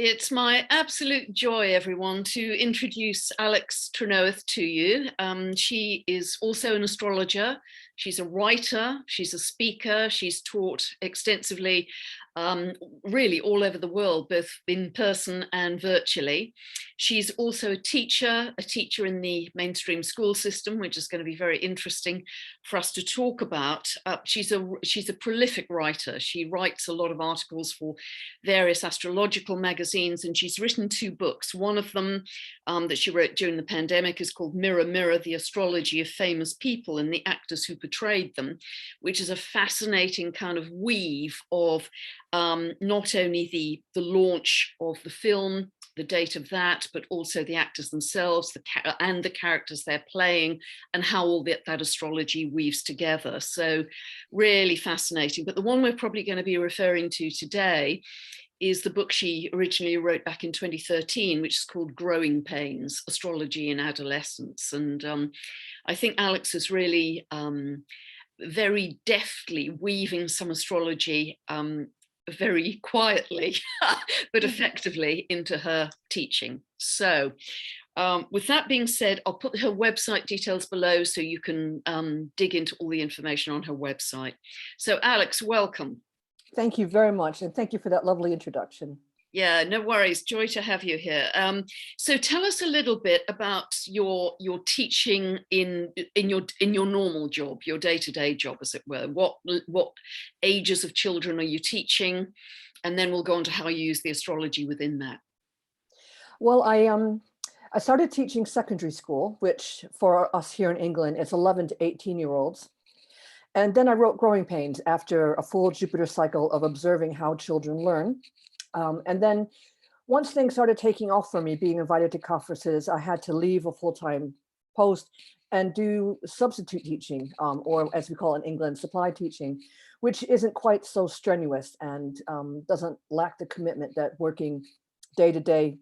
It's my absolute joy, everyone, to introduce Alex Trenoweth to you. She is also an astrologer. She's a writer, she's a speaker, she's taught extensively, really all over the world, both in person and virtually. She's also a teacher in the mainstream school system, which is going to be very interesting for us to talk about. She's a prolific writer. She writes a lot of articles for various astrological magazines, and she's written 2 books. One of them that she wrote during the pandemic is called Mirror, Mirror, the Astrology of Famous People and the Actors Who Portrayed Them, which is a fascinating kind of weave of not only the launch of the film, the date of that, but also the actors themselves and the characters they're playing and how all that astrology weaves together. So really fascinating. But the one we're probably going to be referring to today is the book she originally wrote back in 2013, which is called Growing Pains, Astrology in Adolescence. And I think Alex is really very deftly weaving some astrology very quietly, but effectively into her teaching. So with that being said, I'll put her website details below so you can dig into all the information on her website. So Alex, welcome. Thank you very much. And thank you for that lovely introduction. Yeah, no worries. Joy to have you here. So tell us a little bit about your teaching in your normal job, your day-to-day job, as it were. What ages of children are you teaching? And then we'll go on to how you use the astrology within that. Well, I started teaching secondary school, which for us here in England is 11 to 18-year-olds. And then I wrote Growing Pains after a full Jupiter cycle of observing how children learn. And then once things started taking off for me, being invited to conferences, I had to leave a full-time post and do substitute teaching, or as we call it in England, supply teaching, which isn't quite so strenuous and doesn't lack the commitment that working day-to-day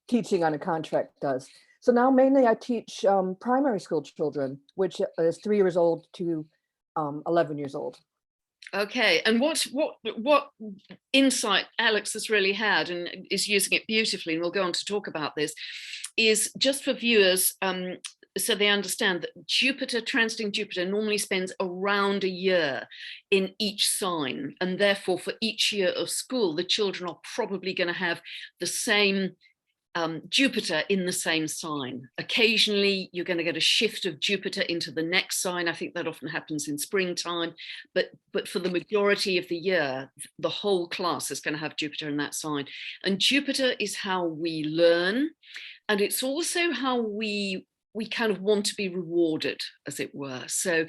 teaching on a contract does. So now mainly I teach primary school children, which is 3 years old to 11 years old. Okay, and what insight Alex has really had and is using it beautifully, and we'll go on to talk about this, is just for viewers, so they understand that Jupiter, transiting Jupiter, normally spends around a year in each sign, and therefore for each year of school, the children are probably going to have the same Jupiter in the same sign. Occasionally, you're going to get a shift of Jupiter into the next sign. I think that often happens in springtime, but for the majority of the year, the whole class is going to have Jupiter in that sign. And Jupiter is how we learn, and it's also how we kind of want to be rewarded, as it were. So,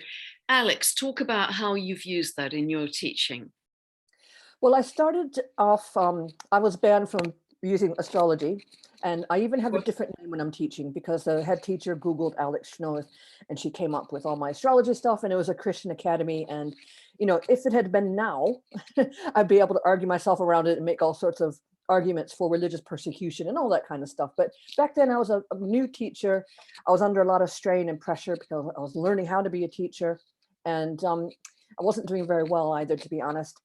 Alex, talk about how you've used that in your teaching. Well, I started off, I was banned from using astrology. And I even have a different name when I'm teaching because the head teacher Googled Alex Trenoweth and she came up with all my astrology stuff, and it was a Christian academy. And, you know, if it had been now, I'd be able to argue myself around it and make all sorts of arguments for religious persecution and all that kind of stuff. But back then I was a new teacher. I was under a lot of strain and pressure because I was learning how to be a teacher. And I wasn't doing very well either, to be honest.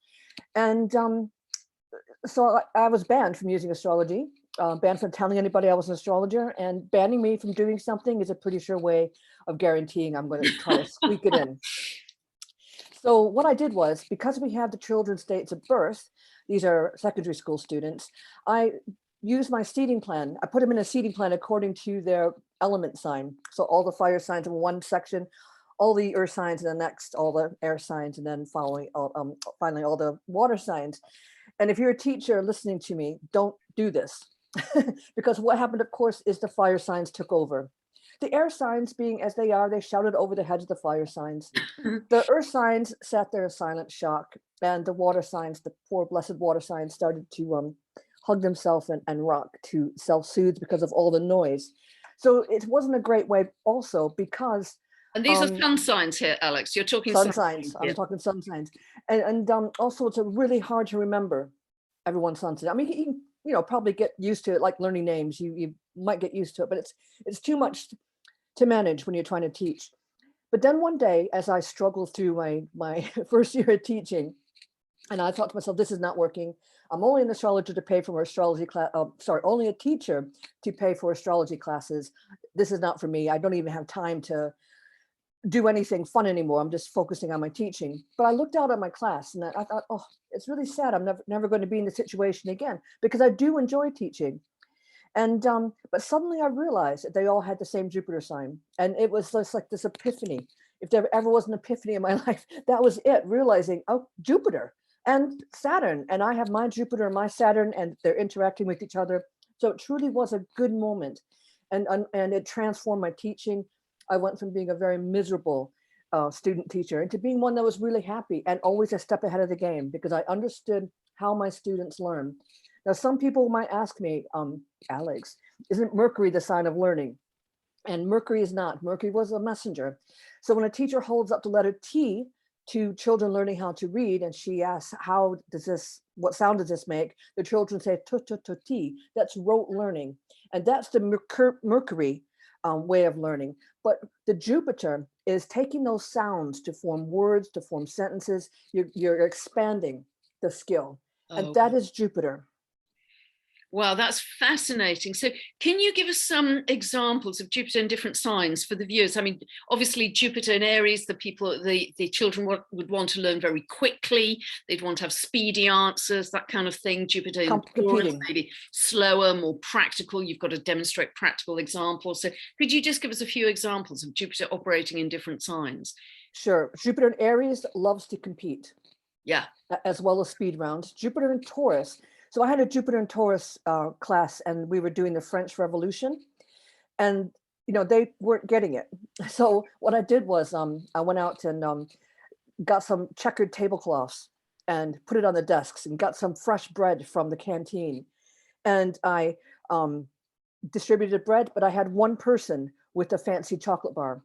And so I was banned from using astrology. Banned from telling anybody I was an astrologer, and banning me from doing something is a pretty sure way of guaranteeing I'm going to try to squeak it in. So what I did was, because we have the children's dates of birth, these are secondary school students, I used my seating plan. I put them in a seating plan according to their element sign. So all the fire signs in one section, all the earth signs in the next, all the air signs, and then finally all the water signs. And if you're a teacher listening to me, don't do this. Because what happened, of course, is the fire signs took over. The air signs, being as they are, they shouted over the heads of the fire signs. The earth signs sat there in silent shock, and the water signs, the poor blessed water signs, started to hug themselves and rock to self-soothe because of all the noise. So it wasn't a great way also because... And these are sun signs here, Alex. You're talking sun signs. I'm talking sun signs. And also it's really hard to remember everyone's sun sign. I mean, you know, probably get used to it, like learning names. You might get used to it, but it's too much to manage when you're trying to teach. But then one day, as I struggled through my first year of teaching, And I thought to myself, this is not working. I'm only an astrologer to pay for astrology class. Only a teacher to pay for astrology classes. This is not for me. I don't even have time to do anything fun anymore. I'm just focusing on my teaching. But I looked out at my class and I thought, oh, it's really sad. I'm never going to be in this situation again, because I do enjoy teaching. And but suddenly I realized that they all had the same Jupiter sign, and it was just like this epiphany. If there ever was an epiphany in my life, that was it. Realizing, oh, Jupiter and Saturn, and I have my Jupiter and my Saturn, and they're interacting with each other. So it truly was a good moment, and it transformed my teaching. I went from being a very miserable student teacher into being one that was really happy and always a step ahead of the game, because I understood how my students learn. Now, some people might ask me, Alex, isn't Mercury the sign of learning? And Mercury is not. Mercury was a messenger. So when a teacher holds up the letter T to children learning how to read, and she asks, what sound does this make? The children say, T. That's rote learning. And that's the Mercury way of learning. But the Jupiter is taking those sounds to form words, to form sentences. You're expanding the skill. And that is Jupiter. Wow, that's fascinating. So can you give us some examples of Jupiter in different signs for the viewers? I mean, obviously Jupiter in Aries, the children would want to learn very quickly. They'd want to have speedy answers, that kind of thing. Jupiter in Taurus, maybe slower, more practical. You've got to demonstrate practical examples. So could you just give us a few examples of Jupiter operating in different signs? Sure. Jupiter in Aries loves to compete. Yeah. As well as speed rounds. Jupiter in Taurus. So I had a Jupiter and Taurus class, and we were doing the French Revolution, and they weren't getting it. So what I did was I went out and got some checkered tablecloths and put it on the desks, and got some fresh bread from the canteen, and I distributed bread. But I had one person with a fancy chocolate bar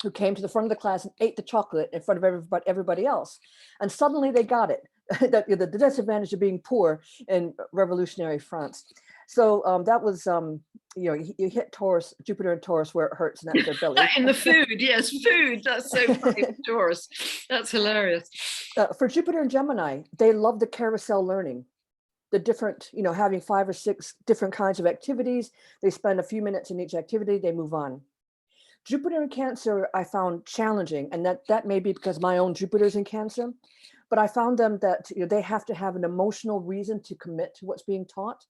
who came to the front of the class and ate the chocolate in front of everybody else, and suddenly they got it. The disadvantage of being poor in revolutionary France. So that was, you hit Taurus, Jupiter and Taurus where it hurts, and that's their belly. In the food, yes, food. That's so funny for Taurus. That's hilarious. For Jupiter and Gemini, they love the carousel learning. The different, having 5 or 6 different kinds of activities. They spend a few minutes in each activity, they move on. Jupiter in Cancer, I found challenging, and that may be because my own Jupiter's in Cancer. But I found them that they have to have an emotional reason to commit to what's being taught,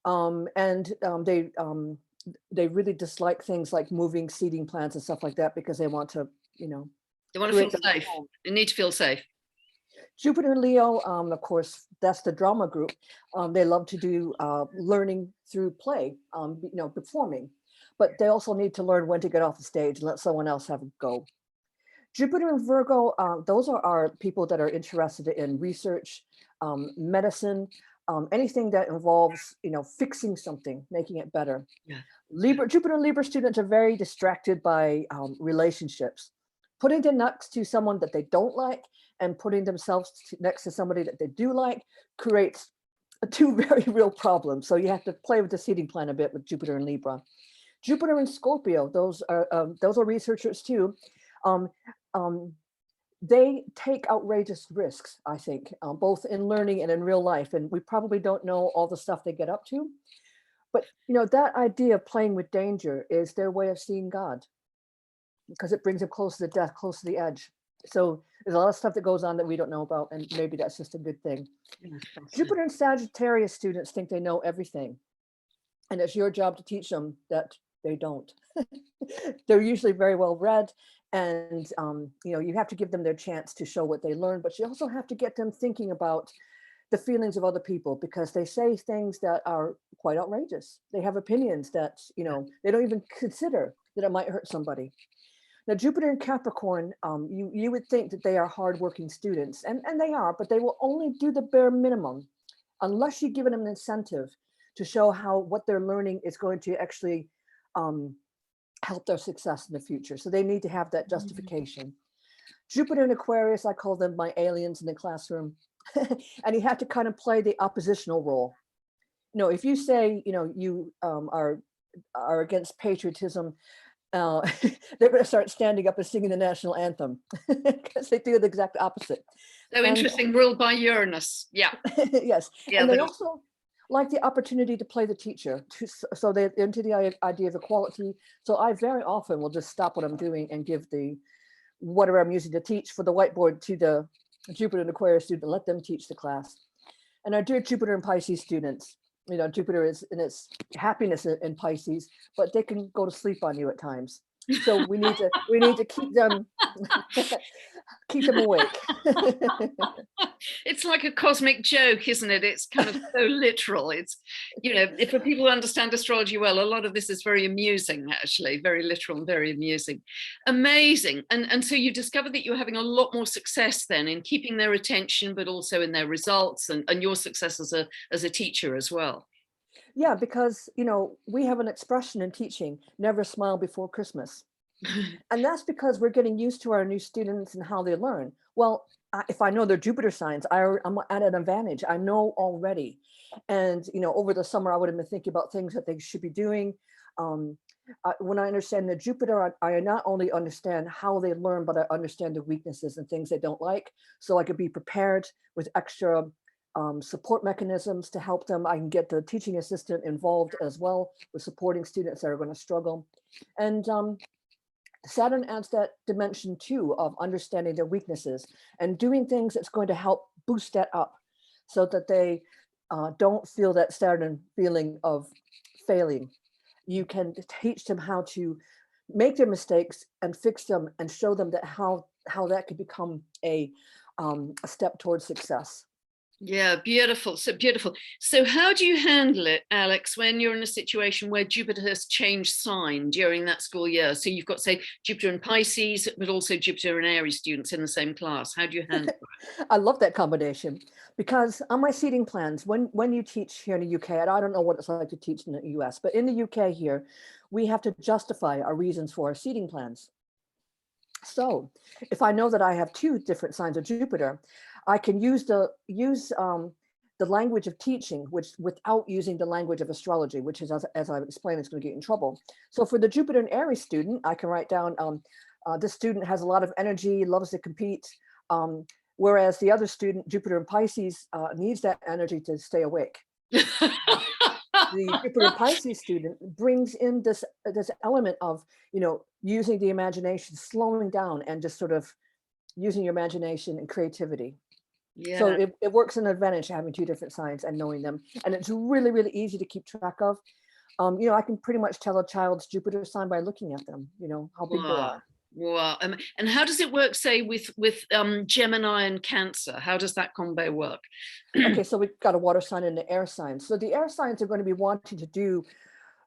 and they really dislike things like moving seating plans and stuff like that, because they want to, they want to feel safe. They need to feel safe. Jupiter and Leo, of course, that's the drama group. They love to do learning through play, performing, but they also need to learn when to get off the stage and let someone else have a go. Jupiter and Virgo, those are people that are interested in research, medicine, anything that involves, fixing something, making it better. Yeah. Jupiter and Libra students are very distracted by relationships. Putting them next to someone that they don't like and putting themselves next to somebody that they do like creates 2 very real problems. So you have to play with the seating plan a bit with Jupiter and Libra. Jupiter and Scorpio, those are researchers too. They take outrageous risks, I think, both in learning and in real life. And we probably don't know all the stuff they get up to. But, that idea of playing with danger is their way of seeing God, because it brings them close to the death, close to the edge. So there's a lot of stuff that goes on that we don't know about, and maybe that's just a good thing. Jupiter and Sagittarius students think they know everything. And it's your job to teach them that they don't. They're usually very well read. And, you have to give them their chance to show what they learn, but you also have to get them thinking about the feelings of other people, because they say things that are quite outrageous. They have opinions that, they don't even consider that it might hurt somebody. Now, Jupiter and Capricorn, you would think that they are hardworking students, and they are, but they will only do the bare minimum unless you give them an incentive to show how what they're learning is going to actually help their success in the future. So they need to have that justification. Jupiter and Aquarius, I call them my aliens in the classroom. And you have to kind of play the oppositional role. If you say, you are against patriotism, uh, they're going to start standing up and singing the national anthem because they do the exact opposite. So And interesting, ruled by Uranus. Yeah, yes, yeah. and they also like the opportunity to play the teacher. So they're into the idea of equality. So I very often will just stop what I'm doing and give the whatever I'm using to teach for the whiteboard to the Jupiter and Aquarius student, let them teach the class. And our dear Jupiter and Pisces students, you know, Jupiter is in its happiness in Pisces, but they can go to sleep on you at times. So we need to keep them keep them awake. It's like a cosmic joke, isn't it? It's kind of so literal. It's, you know, if for people who understand astrology well, a lot of this is very amusing, actually, very literal and very amusing. Amazing. And so you discovered that you're having a lot more success then in keeping their attention, but also in their results and your success as a teacher as well. Yeah, because you know, we have an expression in teaching, never smile before Christmas. And that's because we're getting used to our new students and how they learn. Well, if I know their Jupiter signs, I'm at an advantage. I know already. And, you know, over the summer, I would have been thinking about things that they should be doing. Um, when I understand the Jupiter, I not only understand how they learn, but I understand the weaknesses and things they don't like. So I could be prepared with extra support mechanisms to help them. I can get the teaching assistant involved as well with supporting students that are going to struggle. And Saturn adds that dimension too of understanding their weaknesses and doing things that's going to help boost that up so that they don't feel that Saturn feeling of failing. You can teach them how to make their mistakes and fix them and show them that how that could become a step towards success. Yeah, beautiful. So beautiful. So how do you handle it, Alex, when you're in a situation where Jupiter has changed sign during that school year? So you've got, say, Jupiter and Pisces, but also Jupiter and Aries students in the same class. How do you handle it? I love that combination because on my seating plans, when you teach here in the UK, and I don't know what it's like to teach in the US, but in the UK here, we have to justify our reasons for our seating plans. So if I know that I have two different signs of Jupiter, I can use the language of teaching, which without using the language of astrology, which is, as I've explained, it's going to get in trouble. So for the Jupiter and Aries student, I can write down, this student has a lot of energy, loves to compete, whereas the other student, Jupiter and Pisces, needs that energy to stay awake. The Jupiter Pisces student brings in this element of, you know, using the imagination, slowing down, and just sort of using your imagination and creativity. Yeah. So it works an advantage having two different signs and knowing them, and it's really, really easy to keep track of. You know, I can pretty much tell a child's Jupiter sign by looking at them. You know how big they are. Wow. And how does it work, say, with Gemini and Cancer? How does that combo work? Okay, so we've got a water sign and an air sign. So the air signs are going to be wanting to do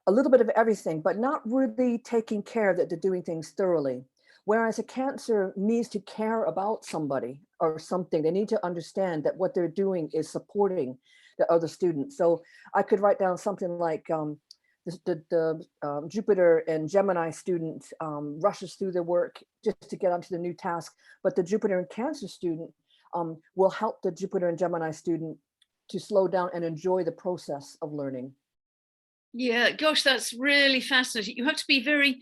a little bit of everything, but not really taking care that they're doing things thoroughly. Whereas a Cancer needs to care about somebody or something. They need to understand that what they're doing is supporting the other students. So I could write down something like the Jupiter and Gemini student rushes through their work just to get onto the new task, but the Jupiter and Cancer student will help the Jupiter and Gemini student to slow down and enjoy the process of learning. Yeah, gosh, that's really fascinating. You have to be very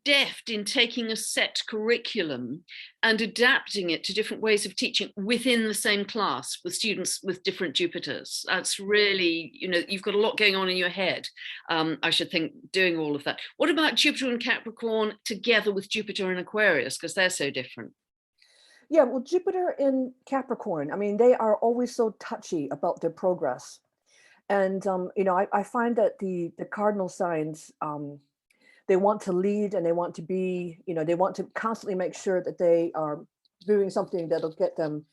deft in taking a set curriculum and adapting it to different ways of teaching within the same class with students with different Jupiters. That's really, you know, you've got a lot going on in your head, I should think, doing all of that. What about Jupiter and Capricorn together with Jupiter and Aquarius, because they're so different? Yeah, well, Jupiter in Capricorn, I mean, they are always so touchy about their progress. And, you know, I find that the cardinal signs, they want to lead and they want to be, you know, they want to constantly make sure that they are doing something that'll get them,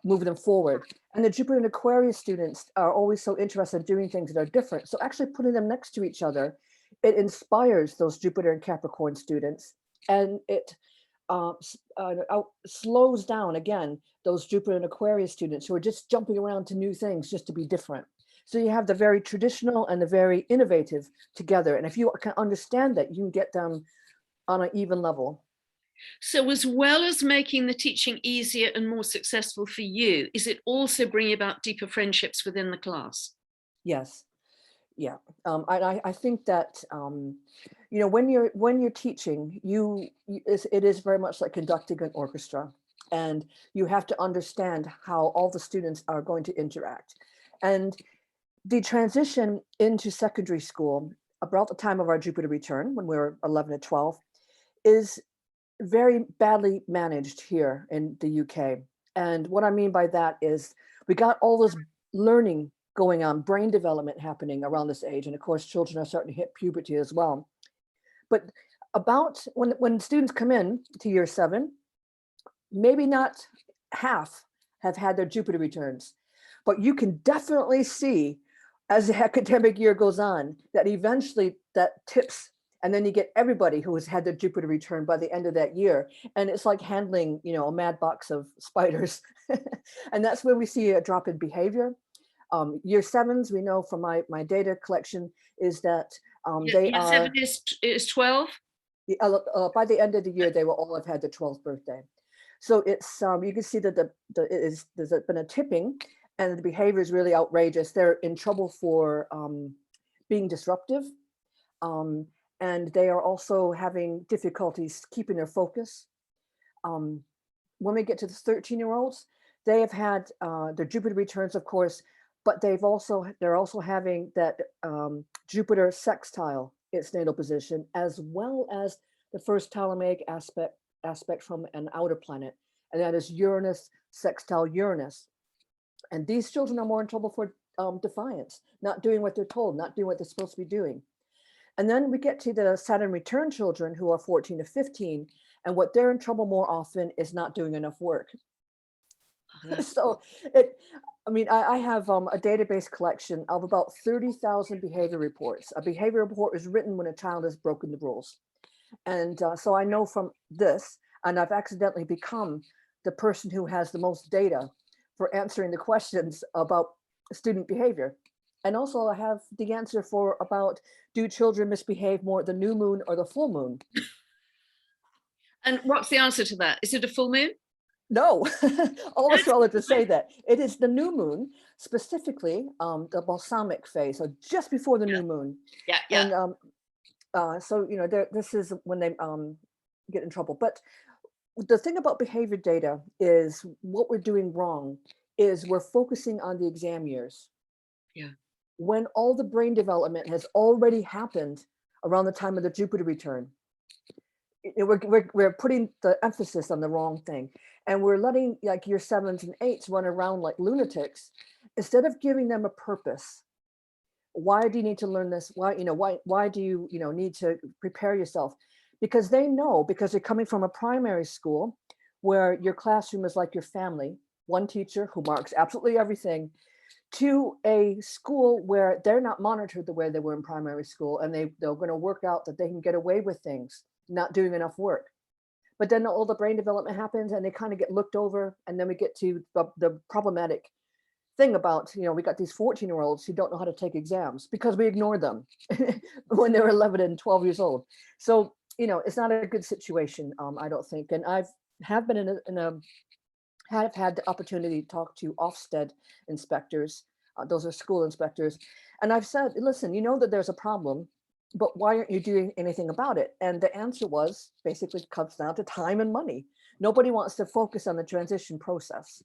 move them forward. And the Jupiter and Aquarius students are always so interested in doing things that are different. So actually putting them next to each other, it inspires those Jupiter and Capricorn students, and it slows down again those Jupiter and Aquarius students who are just jumping around to new things just to be different. So you have the very traditional and the very innovative together. And if you can understand that, you can get them on an even level. So as well as making the teaching easier and more successful for you, is it also bringing about deeper friendships within the class? Yes. Yeah. I think that when you're teaching, it is very much like conducting an orchestra, and you have to understand how all the students are going to interact. And the transition into secondary school about the time of our Jupiter return, when we were 11 to 12, is very badly managed here in the UK. And what I mean by that is we got all this learning going on, brain development happening around this age. And of course, children are starting to hit puberty as well. But about when students come in to year 7, maybe not half have had their Jupiter returns, but you can definitely see as the academic year goes on that eventually that tips, and then you get everybody who has had their Jupiter return by the end of that year. And it's like handling, a mad box of spiders. And that's when we see a drop in behavior. Year 7s, we know from my data collection, is that they year are 7 is 12. By the end of the year, they will all have had their 12th birthday. So it's you can see that there's been a tipping, and the behavior is really outrageous. They're in trouble for being disruptive, and they are also having difficulties keeping their focus. When we get to the 13-year-olds, they have had their Jupiter returns, of course, but they're also having that Jupiter sextile its natal position, as well as the first Ptolemaic aspect from an outer planet, and that is Uranus sextile Uranus. And these children are more in trouble for defiance, not doing what they're told, not doing what they're supposed to be doing. And then we get to the Saturn return children who are 14 to 15, and what they're in trouble more often is not doing enough work. So I have a database collection of about 30,000 behavior reports. A behavior report is written when a child has broken the rules. And so I know from this, and I've accidentally become the person who has the most data for answering the questions about student behavior. And also I have the answer for about, do children misbehave more at the new moon or the full moon? And what's the answer to that? Is it a full moon? No, all astrologers say that. It is the new moon, specifically the balsamic phase, so just before the new moon. Yeah. And so, this is when they get in trouble. But the thing about behavior data is what we're doing wrong is we're focusing on the exam years. Yeah. When all the brain development has already happened around the time of the Jupiter return. We're putting the emphasis on the wrong thing, and we're letting like year 7s and 8s run around like lunatics instead of giving them a purpose. Why do you need to learn this? Why do you need to prepare yourself? Because they know, because they're coming from a primary school where your classroom is like your family, one teacher who marks absolutely everything, to a school where they're not monitored the way they were in primary school, and they're going to work out that they can get away with things, not doing enough work. But then all the brain development happens and they kind of get looked over. And then we get to the problematic thing about, we got these 14-year-olds who don't know how to take exams because we ignored them when they were 11 and 12 years old. So, it's not a good situation, I don't think. And have been have had the opportunity to talk to Ofsted inspectors. Those are school inspectors. And I've said, listen, you know that there's a problem, but why aren't you doing anything about it? And the answer was basically comes down to time and money. Nobody wants to focus on the transition process.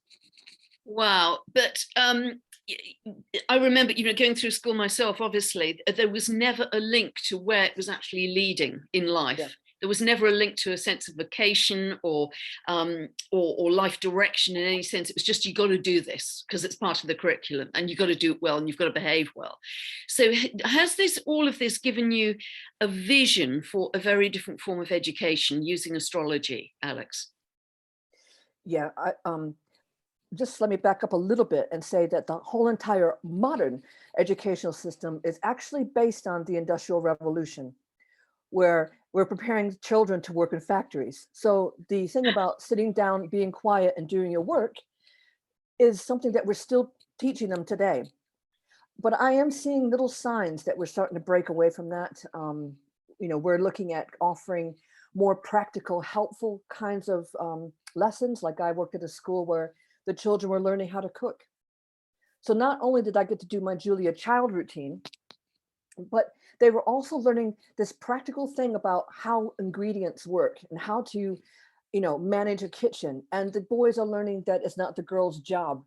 Wow. But I remember, going through school myself, obviously, there was never a link to where it was actually leading in life. Yeah. There was never a link to a sense of vocation or life direction in any sense. It was just, you got to do this because it's part of the curriculum, and you've got to do it well, and you've got to behave well. So has all of this given you a vision for a very different form of education using astrology, Alex? Yeah, just let me back up a little bit and say that the whole entire modern educational system is actually based on the Industrial Revolution, where we're preparing children to work in factories. So the thing about sitting down, being quiet, and doing your work is something that we're still teaching them today. But I am seeing little signs that we're starting to break away from that. We're looking at offering more practical, helpful kinds of lessons. Like I worked at a school where the children were learning how to cook. So not only did I get to do my Julia Child routine, but they were also learning this practical thing about how ingredients work and how to, manage a kitchen. And the boys are learning that it's not the girl's job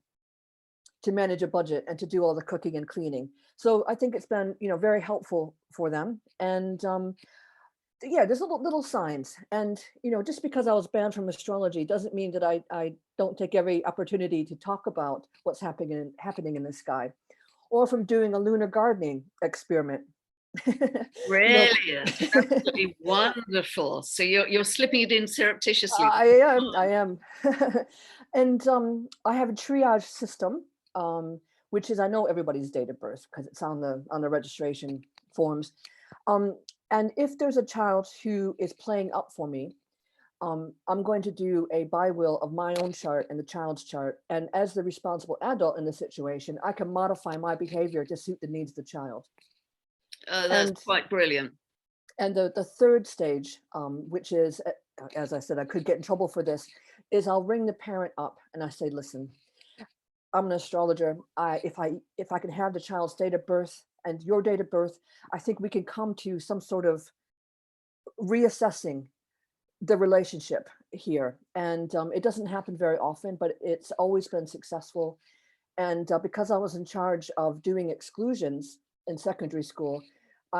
to manage a budget and to do all the cooking and cleaning. So I think it's been, very helpful for them. And yeah, there's little signs. And, just because I was banned from astrology doesn't mean that I don't take every opportunity to talk about what's happening in the sky, or from doing a lunar gardening experiment. you know, Brilliant. Absolutely wonderful. So you're slipping it in surreptitiously. I am. And I have a triage system, which is, I know everybody's date of birth because it's on the registration forms. Um, and if there's a child who is playing up for me, I'm going to do a bi-wheel of my own chart and the child's chart. And as the responsible adult in the situation, I can modify my behavior to suit the needs of the child. That's And quite brilliant. and the third stage, which is, as I said, I could get in trouble for this, is I'll ring the parent up and I say, listen, I'm an astrologer. If I can have the child's date of birth and your date of birth, I think we can come to some sort of reassessing the relationship here. And it doesn't happen very often, but it's always been successful. And because I was in charge of doing exclusions in secondary school,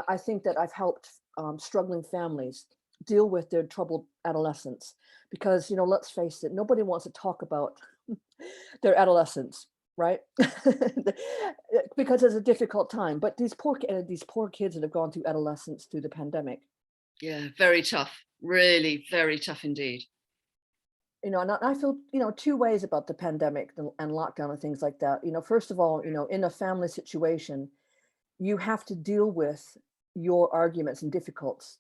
I think that I've helped struggling families deal with their troubled adolescents. Because, let's face it, nobody wants to talk about their adolescence, right? Because it's a difficult time. But these poor kids that have gone through adolescence through the pandemic. Yeah, very tough. Really, very tough indeed. And I feel, two ways about the pandemic and lockdown and things like that. First of all, in a family situation, you have to deal with your arguments and difficulties.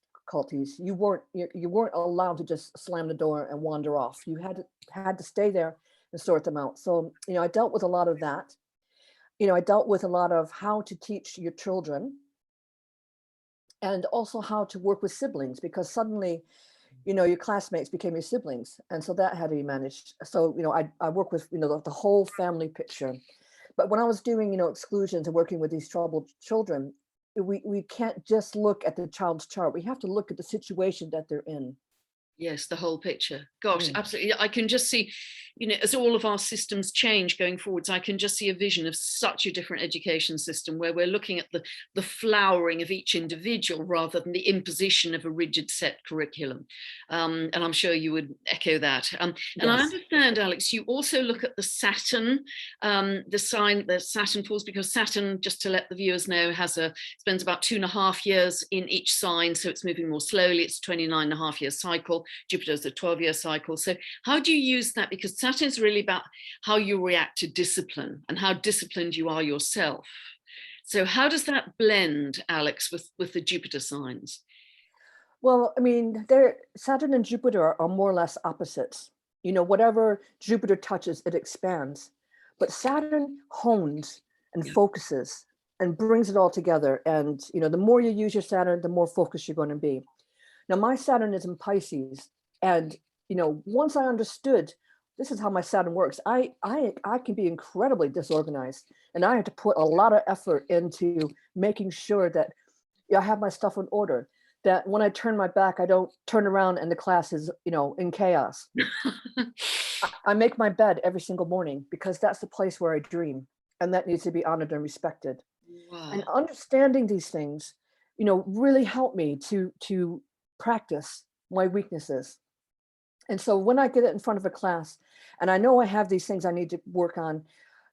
You weren't allowed to just slam the door and wander off. You had to stay there and sort them out. So, I dealt with a lot of that. I dealt with a lot of how to teach your children and also how to work with siblings, because suddenly, your classmates became your siblings. And so that had to be managed. So, I work with, the whole family picture. But when I was doing, exclusions and working with these troubled children, we can't just look at the child's chart. We have to look at the situation that they're in. Yes, the whole picture. Gosh, Mm. absolutely. I can just see, as all of our systems change going forwards, I can just see a vision of such a different education system where we're looking at the flowering of each individual rather than the imposition of a rigid set curriculum. And I'm sure you would echo that. And I Yes. understand, Alex, you also look at the Saturn, the sign that Saturn falls, because Saturn, just to let the viewers know, spends about 2.5 years in each sign. So it's moving more slowly. It's a 29.5-year cycle. Jupiter's a 12-year cycle. So how do you use that? Because Saturn's really about how you react to discipline and how disciplined you are yourself. So how does that blend, Alex, with the Jupiter signs? Well, I mean, Saturn and Jupiter are more or less opposites. Whatever Jupiter touches, it expands. But Saturn hones and Yeah. focuses and brings it all together. And, the more you use your Saturn, the more focused you're going to be. Now, my Saturn is in Pisces. And, once I understood this is how my Saturn works, I can be incredibly disorganized. And I have to put a lot of effort into making sure that I have my stuff in order, that when I turn my back, I don't turn around and the class is, in chaos. I make my bed every single morning because that's the place where I dream, and that needs to be honored and respected. Wow. And understanding these things, really helped me to practice my weaknesses. And so when I get it in front of a class and I know I have these things I need to work on,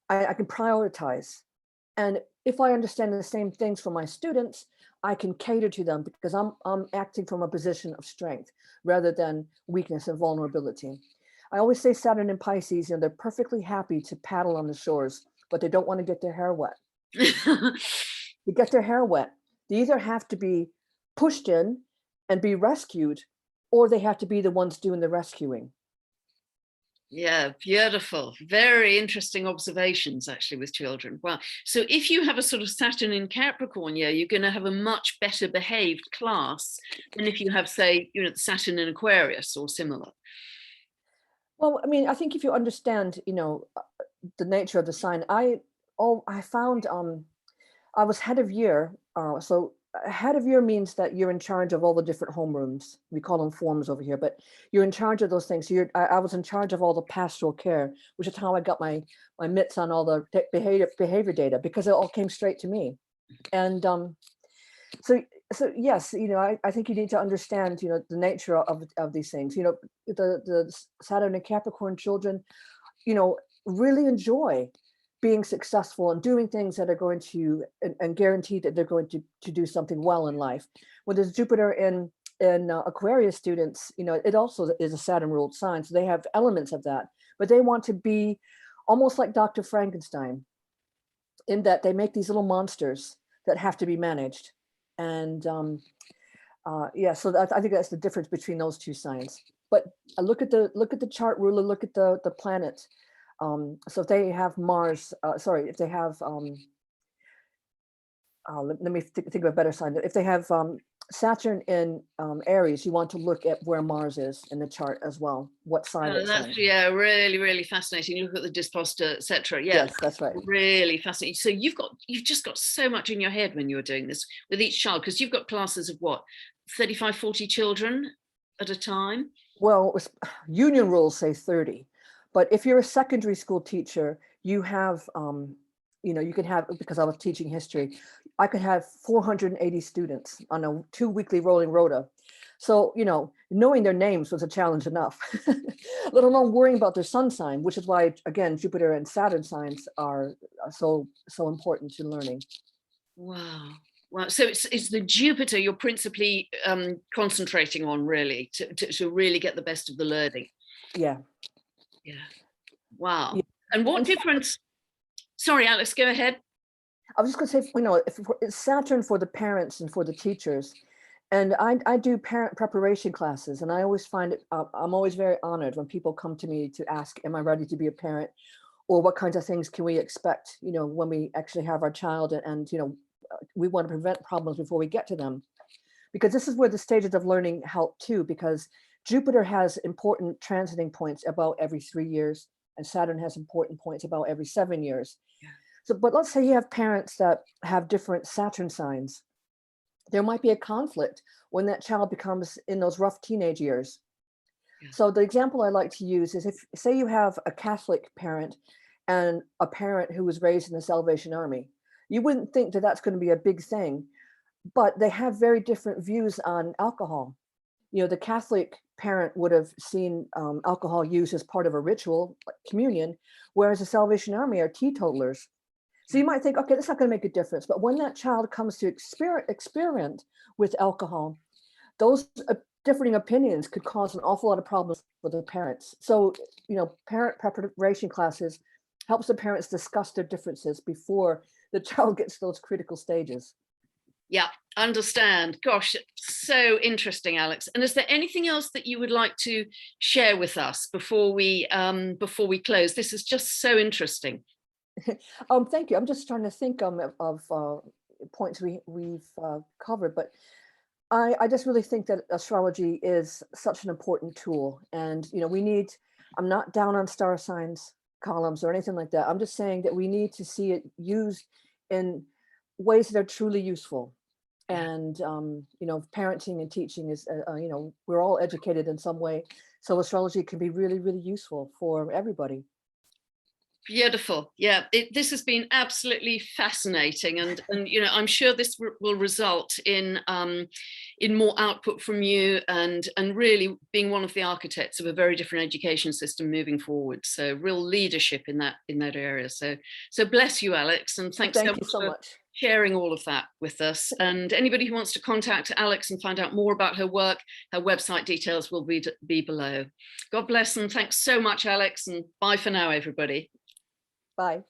I can prioritize. And if I understand the same things for my students, I can cater to them because I'm acting from a position of strength rather than weakness and vulnerability. I always say Saturn and Pisces, they're perfectly happy to paddle on the shores, but they don't want to get their hair wet. To get their hair wet, they either have to be pushed in and be rescued, or they have to be the ones doing the rescuing. Yeah, beautiful. Very interesting observations, actually, with children. Wow. So if you have a sort of Saturn in Capricorn, yeah, you're going to have a much better behaved class than if you have, say, the Saturn in Aquarius or similar. Well, I mean, I think if you understand, the nature of the sign, I found I was head of year. So head of year means that you're in charge of all the different homerooms. We call them forms over here, but you're in charge of those things. So I was in charge of all the pastoral care, which is how I got my mitts on all the behavior data, because it all came straight to me. And so yes, I think you need to understand, the nature of these things. The Saturn and Capricorn children, really enjoy being successful and doing things that are going to and guarantee that they're going to do something well in life. When there's Jupiter in Aquarius students, it also is a Saturn ruled sign, so they have elements of that, but they want to be almost like Dr. Frankenstein, in that they make these little monsters that have to be managed. And yeah, so I think that's the difference between those two signs. But look at the chart ruler, look at the planet. So if they have Mars, if they have, let me think of a better sign. If they have Saturn in Aries, you want to look at where Mars is in the chart as well, what side it's in. Yeah, really, really fascinating. Look at the disposter, etc. Yeah, yes, that's right. Really fascinating. So you've just got so much in your head when you're doing this with each child, because you've got classes of what, 35, 40 children at a time? Well, union rules say 30. But if you're a secondary school teacher, you have, you can have, because I was teaching history, I could have 480 students on a 2-weekly rolling rota. So, knowing their names was a challenge enough, let alone worrying about their sun sign, which is why, again, Jupiter and Saturn signs are so important to learning. Wow. Wow. So it's the Jupiter you're principally concentrating on, really, to really get the best of the learning. Yeah. Yeah. Wow. Yeah. And what difference? Sorry, Alex, go ahead. I was just going to say, if it's Saturn for the parents and for the teachers, and I do parent preparation classes, and I always find it, I'm always very honored when people come to me to ask, am I ready to be a parent? Or what kinds of things can we expect, when we actually have our child, and we want to prevent problems before we get to them. Because this is where the stages of learning help too, because Jupiter has important transiting points about every 3 years, and Saturn has important points about every 7 years. Yeah. So, but let's say you have parents that have different Saturn signs. There might be a conflict when that child becomes in those rough teenage years. Yeah. So the example I like to use is, if say you have a Catholic parent and a parent who was raised in the Salvation Army, you wouldn't think that that's going to be a big thing, but they have very different views on alcohol. The Catholic parent would have seen alcohol used as part of a ritual, like communion, whereas the Salvation Army are teetotalers. So you might think, okay, that's not going to make a difference. But when that child comes to experiment with alcohol, those differing opinions could cause an awful lot of problems for the parents. So, parent preparation classes helps the parents discuss their differences before the child gets to those critical stages. Yeah, understand. Gosh, so interesting, Alex. And is there anything else that you would like to share with us before we close? This is just so interesting. Thank you. I'm just trying to think of points we've covered, but I just really think that astrology is such an important tool, and I'm not down on star signs columns or anything like that. I'm just saying that we need to see it used in ways that are truly useful. And parenting and teaching is we're all educated in some way, so astrology can be really, really useful for everybody. Beautiful. Yeah, this has been absolutely fascinating, and I'm sure this will result in more output from you, and really being one of the architects of a very different education system moving forward. So real leadership in that area. So bless you, Alex, and thanks Thank you so much. Sharing all of that with us. And anybody who wants to contact Alex and find out more about her work, her website details will be below. God bless, and thanks so much, Alex, and bye for now, everybody. Bye.